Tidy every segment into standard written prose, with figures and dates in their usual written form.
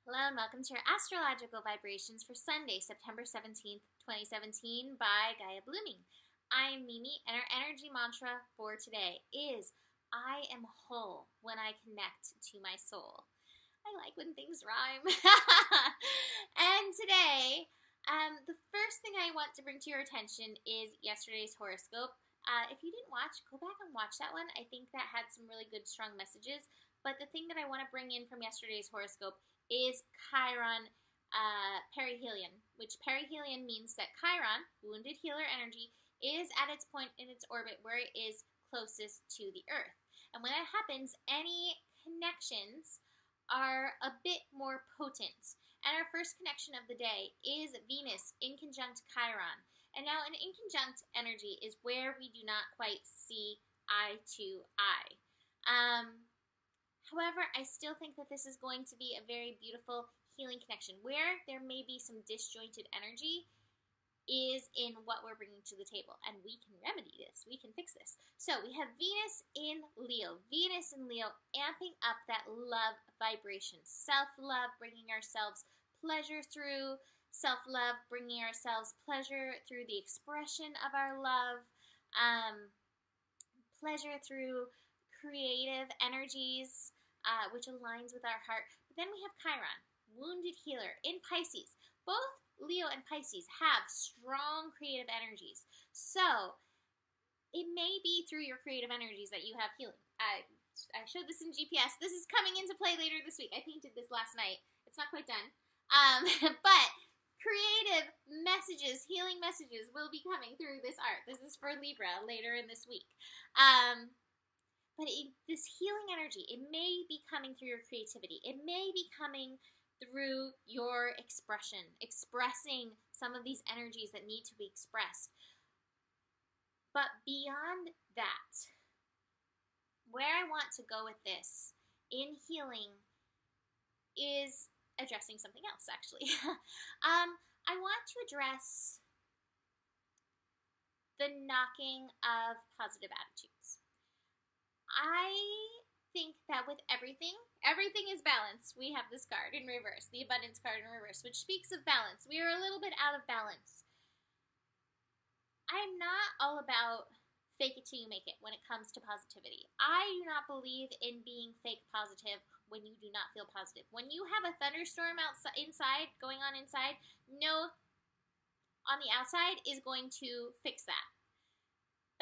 Hello and welcome to your astrological vibrations for Sunday, September 17th, 2017 by Gaia Blooming. I am Mimi and our energy mantra for today is I am whole when I connect to my soul. I like when things rhyme. And today, the first thing I want to bring to your attention is yesterday's horoscope. If you didn't watch, go back and watch that one. I think that had some really good, strong messages. But the thing that I want to bring in from yesterday's horoscope is Chiron perihelion, which perihelion means that Chiron, wounded healer energy, is at its point in its orbit where it is closest to the Earth. And when that happens, any connections are a bit more potent. And our first connection of the day is Venus in conjunct Chiron. And now an inconjunct energy is where we do not quite see eye to eye. However, I still think that this is going to be a very beautiful healing connection. Where there may be some disjointed energy is in what we're bringing to the table. And we can remedy this. We can fix this. So we have Venus in Leo. Venus in Leo amping up that love vibration. Self-love, bringing ourselves pleasure through self-love, bringing ourselves pleasure through the expression of our love, pleasure through creative energies, which aligns with our heart. But then we have Chiron, wounded healer in Pisces. Both Leo and Pisces have strong creative energies. So it may be through your creative energies that you have healing. I showed this in GPS. This is coming into play later this week. I painted this last night. It's not quite done. But creative messages, healing messages will be coming through this art. This is for Libra later in this week. But this healing energy, it may be coming through your creativity. It may be coming through your expression, expressing some of these energies that need to be expressed. But beyond that, where I want to go with this in healing is addressing something else, actually. I want to address the knocking of positive attitudes. I think that with everything is balance. We have this card in reverse, the abundance card in reverse, which speaks of balance. We are a little bit out of balance. I'm not all about fake it till you make it when it comes to positivity. I do not believe in being fake positive when you do not feel positive. When you have a thunderstorm inside, going on inside, no on the outside is going to fix that.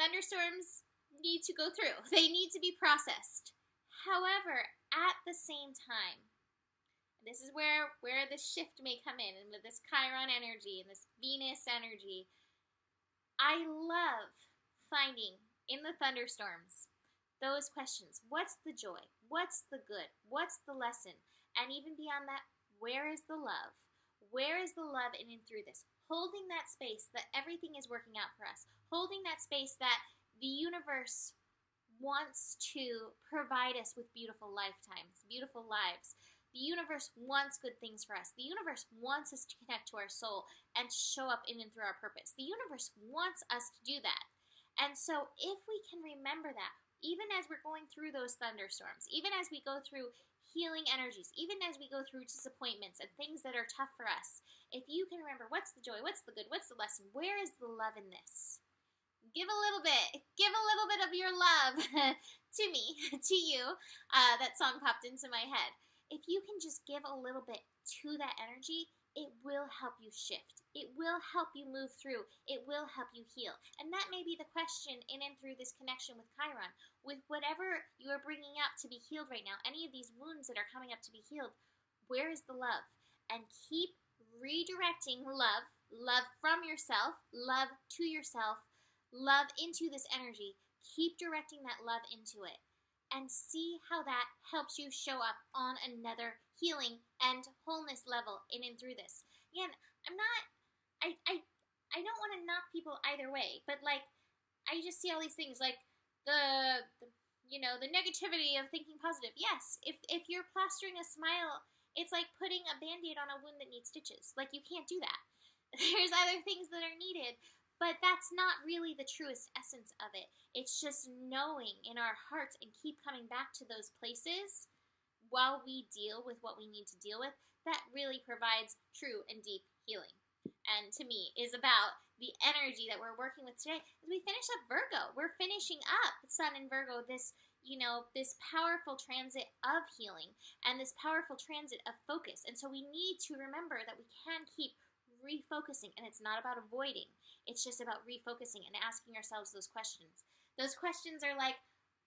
Thunderstorms need to go through. They need to be processed. However, at the same time, this is where the shift may come in, and with this Chiron energy and this Venus energy, I love finding in the thunderstorms those questions. What's the joy? What's the good? What's the lesson? And even beyond that, where is the love? Where is the love in and through this? Holding that space that everything is working out for us. Holding that space that the universe wants to provide us with beautiful lifetimes, beautiful lives. The universe wants good things for us. The universe wants us to connect to our soul and show up in and through our purpose. The universe wants us to do that. And so if we can remember that, even as we're going through those thunderstorms, even as we go through healing energies, even as we go through disappointments and things that are tough for us, if you can remember what's the joy, what's the good, what's the lesson, where is the love in this? Give a little bit of your love to me, to you. That song popped into my head. If you can just give a little bit to that energy, it will help you shift. It will help you move through. It will help you heal. And that may be the question in and through this connection with Chiron. With whatever you are bringing up to be healed right now, any of these wounds that are coming up to be healed, where is the love? And keep redirecting love from yourself, love to yourself, love into this energy. Keep directing that love into it and see how that helps you show up on another healing and wholeness level in and through this. Again, I don't want to knock people either way, but like I just see all these things like the negativity of thinking positive. Yes, if you're plastering a smile, it's like putting a Band-Aid on a wound that needs stitches. Like you can't do that. There's other things that are needed. But that's not really the truest essence of it. It's just knowing in our hearts and keep coming back to those places while we deal with what we need to deal with, that really provides true and deep healing. And to me, is about the energy that we're working with today as we finish up Virgo. We're finishing up Sun in Virgo, this this powerful transit of healing and this powerful transit of focus. And so we need to remember that we can keep refocusing, and it's not about avoiding. It's just about refocusing and asking ourselves those questions. Those questions are like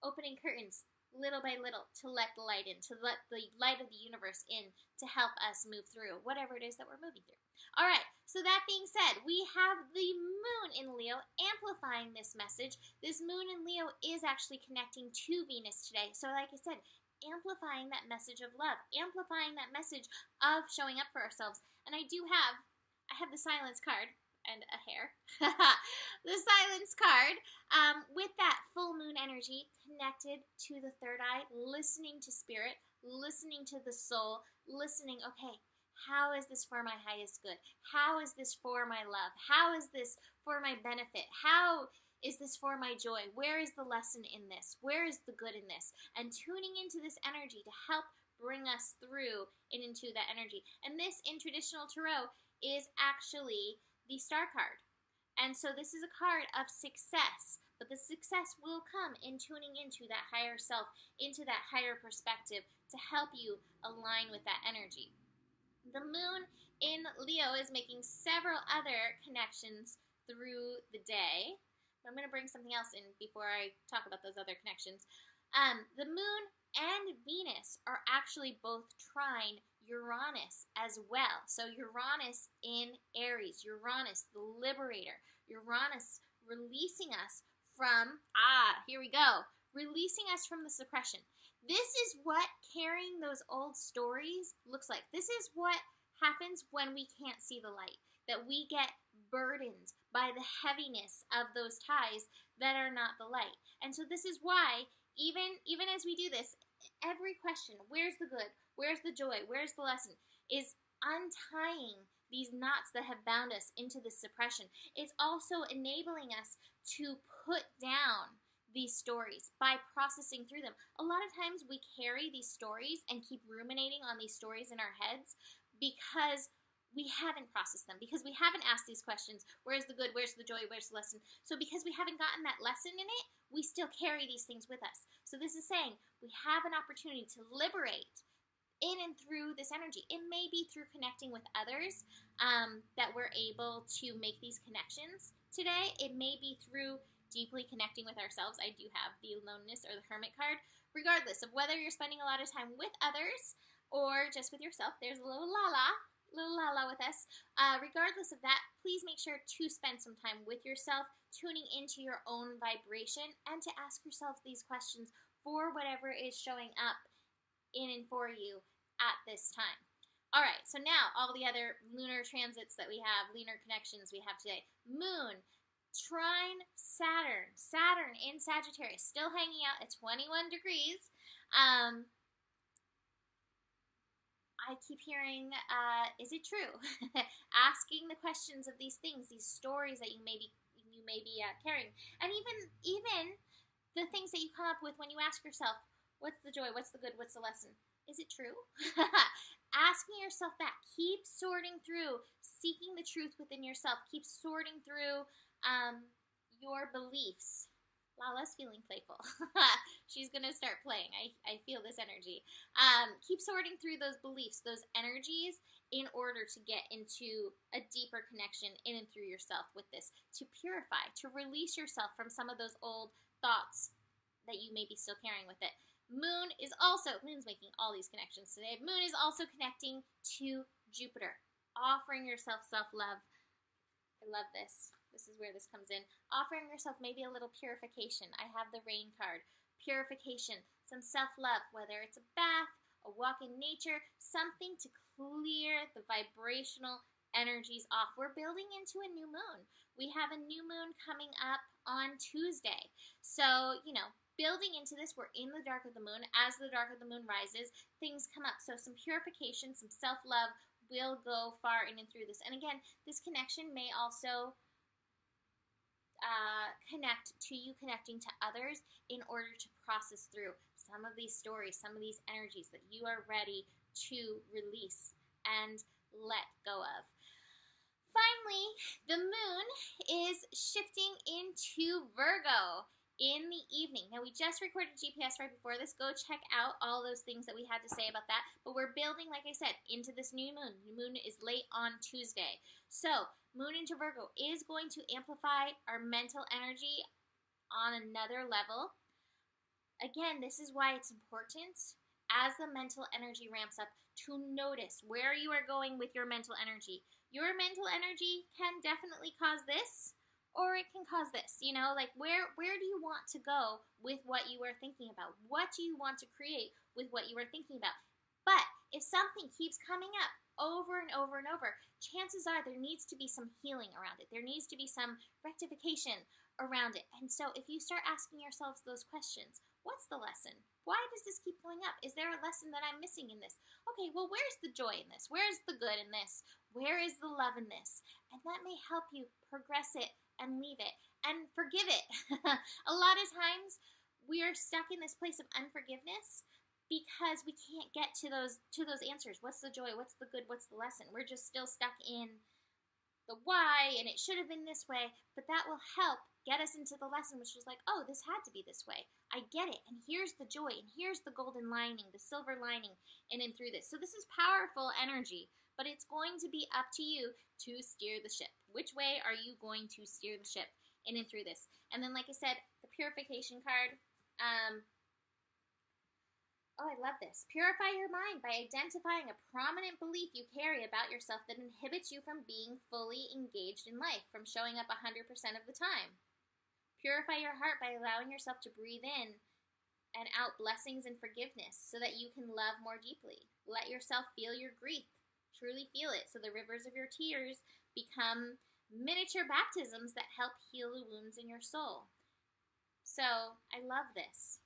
opening curtains little by little to let the light in, to let the light of the universe in to help us move through whatever it is that we're moving through. All right, so that being said, we have the moon in Leo amplifying this message. This moon in Leo is actually connecting to Venus today. So like I said, amplifying that message of love, amplifying that message of showing up for ourselves. And I have the silence card and a hair. The silence card with that full moon energy connected to the third eye, listening to spirit, listening to the soul, listening, okay, how is this for my highest good? How is this for my love? How is this for my benefit? How is this for my joy? Where is the lesson in this? Where is the good in this? And tuning into this energy to help bring us through and into that energy. And this in traditional tarot is actually the star card. And so this is a card of success, but the success will come in tuning into that higher self, into that higher perspective to help you align with that energy. The moon in Leo is making several other connections through the day. I'm going to bring something else in before I talk about those other connections. The moon and Venus are actually both trine Uranus as well. So Uranus in Aries, Uranus the liberator, Uranus releasing us from, here we go, releasing us from the suppression. This is what carrying those old stories looks like. This is what happens when we can't see the light, that we get burdened by the heaviness of those ties that are not the light. And so this is why, even as we do this, every question, where's the good? Where's the joy? Where's the lesson? Is untying these knots that have bound us into this suppression. It's also enabling us to put down these stories by processing through them. A lot of times we carry these stories and keep ruminating on these stories in our heads because we haven't processed them, because we haven't asked these questions. Where's the good? Where's the joy? Where's the lesson? So because we haven't gotten that lesson in it, we still carry these things with us. So this is saying we have an opportunity to liberate in and through this energy. It may be through connecting with others that we're able to make these connections today. It may be through deeply connecting with ourselves. I do have the aloneness or the hermit card. Regardless of whether you're spending a lot of time with others or just with yourself, there's a little la-la with us. Regardless of that, please make sure to spend some time with yourself, tuning into your own vibration, and to ask yourself these questions for whatever is showing up in and for you at this time. All right, so now all the other lunar transits that we have, lunar connections we have today. Moon, trine Saturn. Saturn in Sagittarius, still hanging out at 21 degrees. I keep hearing, is it true? Asking the questions of these things, these stories that you may be carrying, and even the things that you come up with when you ask yourself, what's the joy? What's the good? What's the lesson? Is it true? Asking yourself that. Keep sorting through, seeking the truth within yourself. Keep sorting through your beliefs. Lala's feeling playful. She's going to start playing. I feel this energy. Keep sorting through those beliefs, those energies, in order to get into a deeper connection in and through yourself with this, to purify, to release yourself from some of those old thoughts that you may be still carrying with it. Moon's making all these connections today. Moon is also connecting to Jupiter, offering yourself self-love. I love this. This is where this comes in. Offering yourself maybe a little purification. I have the rain card. Purification, some self-love, whether it's a bath, a walk in nature, something to clear the vibrational energies off. We're building into a new moon. We have a new moon coming up on Tuesday. So, building into this, we're in the dark of the moon. As the dark of the moon rises, things come up. So some purification, some self-love will go far in and through this. And again, this connection may also connect to you connecting to others in order to process through some of these stories, some of these energies that you are ready to release and let go of. Finally, the moon is shifting into Virgo in the evening. Now, we just recorded GPS right before this. Go check out all those things that we had to say about that. But we're building, like I said, into this new moon. The moon is late on Tuesday. So, moon into Virgo is going to amplify our mental energy on another level. Again, this is why it's important as the mental energy ramps up to notice where you are going with your mental energy. Your mental energy can definitely cause this, or it can cause this, you know, like where do you want to go with what you are thinking about? What do you want to create with what you are thinking about? But if something keeps coming up over and over and over, chances are there needs to be some healing around it. There needs to be some rectification around it. And so if you start asking yourselves those questions, what's the lesson? Why does this keep going up? Is there a lesson that I'm missing in this? Okay, well, where's the joy in this? Where's the good in this? Where is the love in this? And that may help you progress it and leave it and forgive it. A lot of times we are stuck in this place of unforgiveness because we can't get to those answers. What's the joy? What's the good? What's the lesson? We're just still stuck in the why, and it should have been this way, but that will help get us into the lesson, which is like, oh, this had to be this way. I get it, and here's the joy, and here's the golden lining, the silver lining in and through this. So this is powerful energy, but it's going to be up to you to steer the ship. Which way are you going to steer the ship in and through this? And then, like I said, the purification card, oh, I love this. Purify your mind by identifying a prominent belief you carry about yourself that inhibits you from being fully engaged in life, from showing up 100% of the time. Purify your heart by allowing yourself to breathe in and out blessings and forgiveness so that you can love more deeply. Let yourself feel your grief. Truly feel it so the rivers of your tears become miniature baptisms that help heal the wounds in your soul. So, I love this.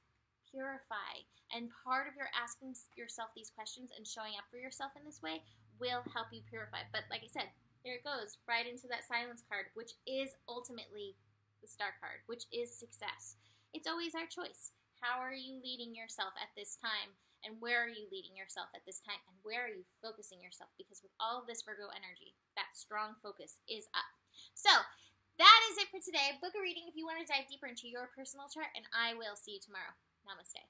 Purify. And part of your asking yourself these questions and showing up for yourself in this way will help you purify. But like I said, there it goes, right into that silence card, which is ultimately the star card, which is success. It's always our choice. How are you leading yourself at this time? And where are you leading yourself at this time? And where are you focusing yourself? Because with all of this Virgo energy, that strong focus is up. So, that is it for today. Book a reading if you want to dive deeper into your personal chart, and I will see you tomorrow. Namaste.